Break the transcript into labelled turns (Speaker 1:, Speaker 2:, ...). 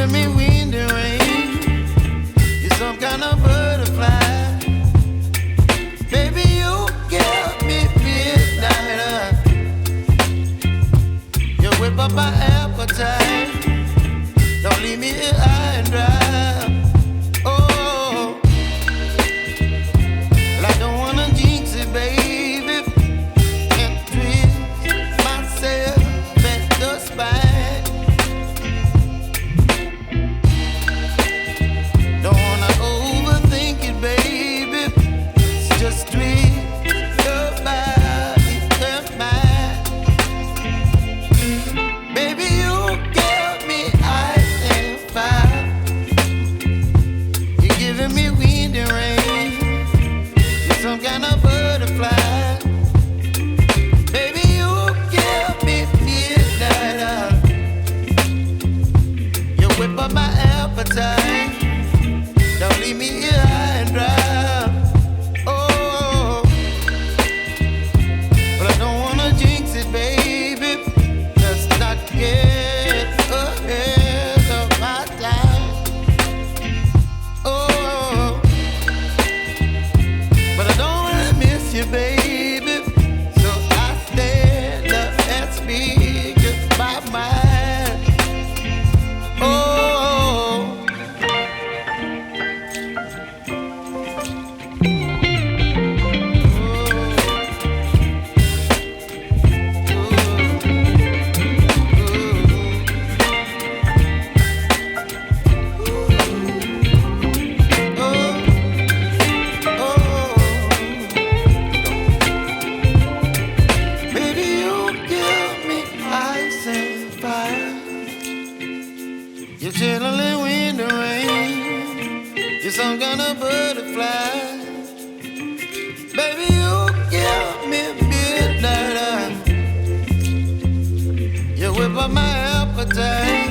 Speaker 1: giving me wind and rain. You're some kind of butterfly. Baby, you give me midnight. You whip up my appetite. Don't leave me here high and dry. Oh, well, I don't wanna jinx it, baby, and twist myself at the spine. Don't wanna overthink it, baby. It's just twist your body and mine. Baby, you give me ice and fire. You're giving me wind and rain. You're some kind of butterfly. Baby, you give me midnight. You whip up my appetite. Don't leave me here high and dry. Oh, but I don't wanna jinx it, baby. Let's not get ahead of my time. Oh, but I don't wanna miss you, baby. So I stand up and speak my mind. Oh. Baby, you give me ice and fire. You're chilling wind and rain. You're some kind of butterfly. Baby, you give me midnight. You whip up my appetite.